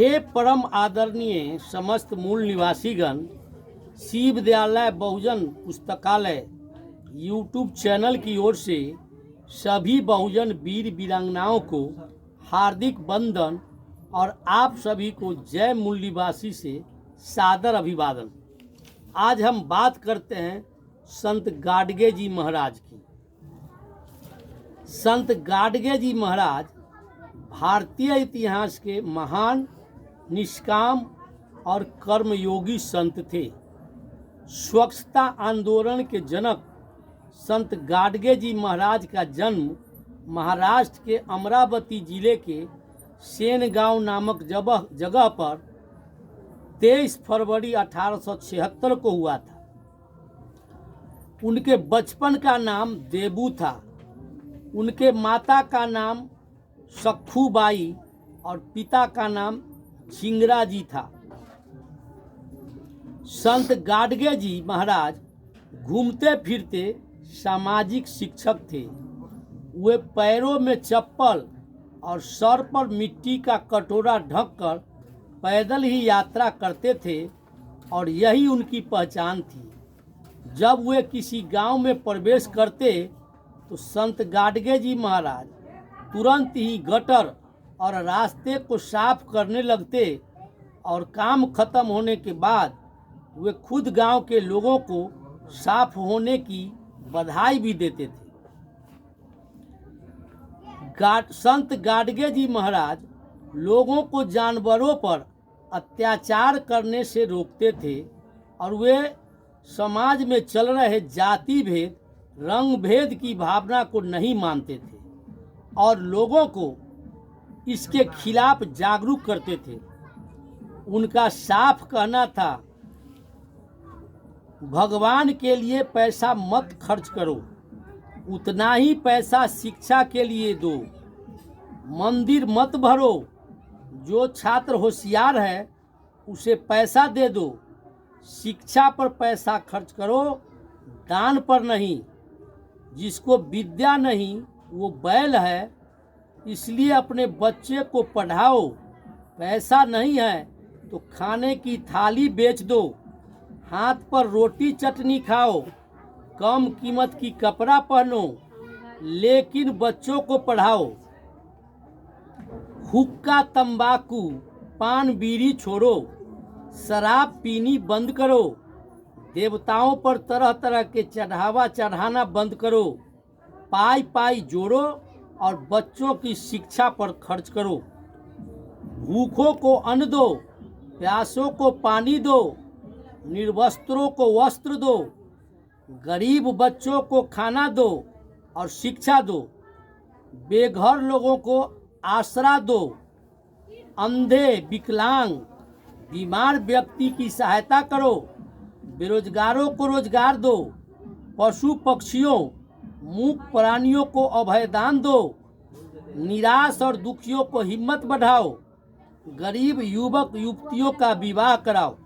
हे परम आदरणीय समस्त मूल निवासीगण, शिव विद्यालय बहुजन पुस्तकालय यूट्यूब चैनल की ओर से सभी बहुजन वीर वीरांगनाओं को हार्दिक वंदन और आप सभी को जय मूल निवासी से सादर अभिवादन। आज हम बात करते हैं संत गाडगे जी महाराज की। संत गाडगे जी महाराज भारतीय इतिहास के महान निष्काम और कर्मयोगी संत थे। स्वच्छता आंदोलन के जनक संत गाडगे जी महाराज का जन्म महाराष्ट्र के अमरावती जिले के सेनगांव नामक जगह पर 23 फरवरी 1876 को हुआ था। उनके बचपन का नाम देबू था। उनके माता का नाम सखूबाई और पिता का नाम झिंगरा जी था। संत गाडगे जी महाराज घूमते फिरते सामाजिक शिक्षक थे। वे पैरों में चप्पल और सर पर मिट्टी का कटोरा ढककर पैदल ही यात्रा करते थे और यही उनकी पहचान थी। जब वे किसी गांव में प्रवेश करते तो संत गाडगे जी महाराज तुरंत ही गटर और रास्ते को साफ करने लगते और काम खत्म होने के बाद वे खुद गांव के लोगों को साफ होने की बधाई भी देते थे। संत गाडगे जी महाराज लोगों को जानवरों पर अत्याचार करने से रोकते थे और वे समाज में चल रहे जाति भेद, रंग भेद की भावना को नहीं मानते थे और लोगों को इसके खिलाफ जागरूक करते थे। उनका साफ कहना था, भगवान के लिए पैसा मत खर्च करो, उतना ही पैसा शिक्षा के लिए दो। मंदिर मत भरो, जो छात्र होशियार है उसे पैसा दे दो। शिक्षा पर पैसा खर्च करो, दान पर नहीं। जिसको विद्या नहीं वो बैल है, इसलिए अपने बच्चे को पढ़ाओ। पैसा नहीं है तो खाने की थाली बेच दो, हाथ पर रोटी चटनी खाओ, कम कीमत की कपड़ा पहनो, लेकिन बच्चों को पढ़ाओ। हुक्का, तंबाकू, पान बीड़ी छोड़ो, शराब पीनी बंद करो, देवताओं पर तरह तरह के चढ़ावा चढ़ाना बंद करो, पाई पाई जोड़ो और बच्चों की शिक्षा पर खर्च करो। भूखों को अन्न दो, प्यासों को पानी दो, निर्वस्त्रों को वस्त्र दो, गरीब बच्चों को खाना दो और शिक्षा दो, बेघर लोगों को आसरा दो, अंधे, विकलांग, बीमार व्यक्ति की सहायता करो, बेरोजगारों को रोजगार दो, पशु पक्षियों, मूक प्राणियों को अभयदान दो, निराश और दुखियों को हिम्मत बढ़ाओ, गरीब युवक युवतियों का विवाह कराओ।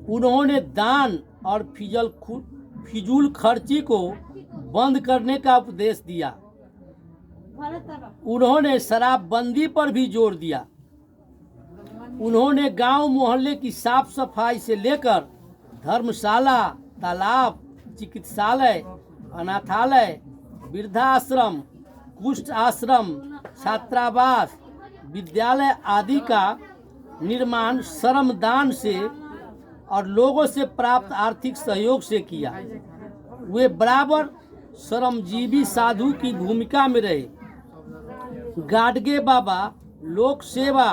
उन्होंने दान और फिजूल खर्ची को बंद करने का उपदेश दिया। उन्होंने शराबबंदी पर भी जोर दिया। उन्होंने गांव मोहल्ले की साफ सफाई से लेकर धर्मशाला, तालाब, चिकित्सालय, अनाथालय, वृद्धाश्रम, कुष्ठ आश्रम, छात्रावास, विद्यालय आदि का निर्माण श्रमदान से और लोगों से प्राप्त आर्थिक सहयोग से किया। वे बराबर श्रमजीवी साधु की भूमिका में रहे। गाडगे बाबा लोक सेवा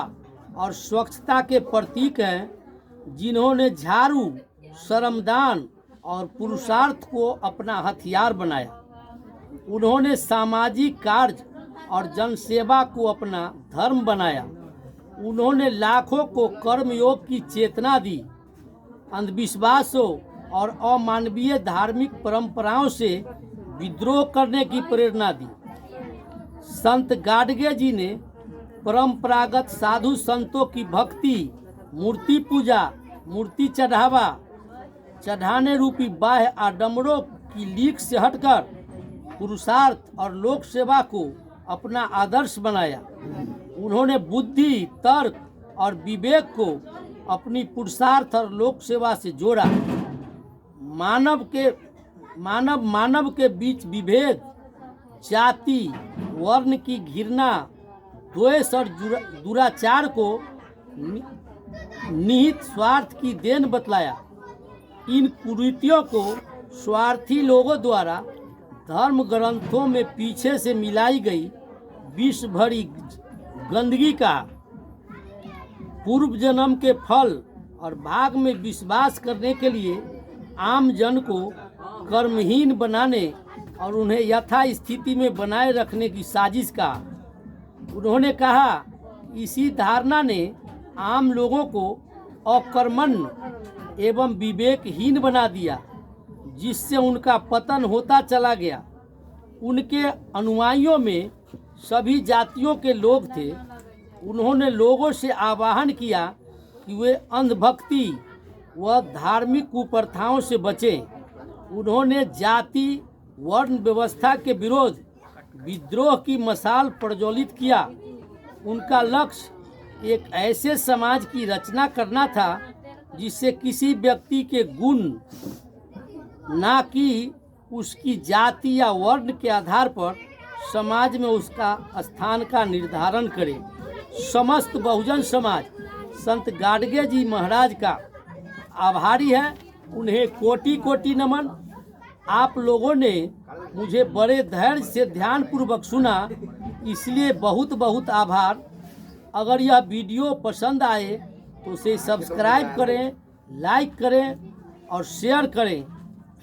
और स्वच्छता के प्रतीक हैं, जिन्होंने झाड़ू, श्रमदान और पुरुषार्थ को अपना हथियार बनाया। उन्होंने सामाजिक कार्य और जनसेवा को अपना धर्म बनाया। उन्होंने लाखों को कर्मयोग की चेतना दी, अंधविश्वासों और अमानवीय धार्मिक परंपराओं से विद्रोह करने की प्रेरणा दी। संत गाडगे जी ने परंपरागत साधु संतों की भक्ति, मूर्ति पूजा, मूर्ति चढ़ाने रूपी बाह्य आडंबरों की लीक से हटकर पुरुषार्थ और लोक सेवा को अपना आदर्श बनाया। उन्होंने बुद्धि, तर्क और विवेक को अपनी पुरुषार्थ और लोक सेवा से जोड़ा। मानव के बीच विभेद, जाति, वर्ण की घृणा, द्वेष और दुराचार को निहित स्वार्थ की देन बतलाया। इन कुरीतियों को स्वार्थी लोगों द्वारा धर्म ग्रंथों में पीछे से मिलाई गई विष भरी गंदगी का पूर्व जन्म के फल और भाग में विश्वास करने के लिए आम जन को कर्महीन बनाने और उन्हें यथा स्थिति में बनाए रखने की साजिश का। उन्होंने कहा, इसी धारणा ने आम लोगों को अकर्मण्य एवं विवेकहीन बना दिया, जिससे उनका पतन होता चला गया। उनके अनुयायियों में सभी जातियों के लोग थे। उन्होंने लोगों से आह्वान किया कि वे अंधभक्ति व धार्मिक कुप्रथाओं से बचें। उन्होंने जाति वर्ण व्यवस्था के विरोध विद्रोह की मशाल प्रज्वलित किया। उनका लक्ष्य एक ऐसे समाज की रचना करना था जिससे किसी व्यक्ति के गुण, ना कि उसकी जाति या वर्ण के आधार पर समाज में उसका स्थान का निर्धारण करे। समस्त बहुजन समाज संत गाडगे जी महाराज का आभारी है। उन्हें कोटि कोटि नमन। आप लोगों ने मुझे बड़े धैर्य से ध्यानपूर्वक सुना, इसलिए बहुत बहुत आभार। अगर यह वीडियो पसंद आए तो उसे सब्सक्राइब करें, लाइक करें और शेयर करें।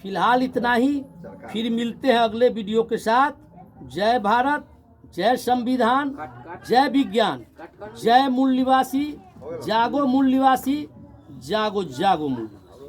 फिलहाल इतना ही, फिर मिलते हैं अगले वीडियो के साथ। जय भारत, जय संविधान, जय विज्ञान, जय मूल निवासी, जागो मूल निवासी, जागो जागो मूल।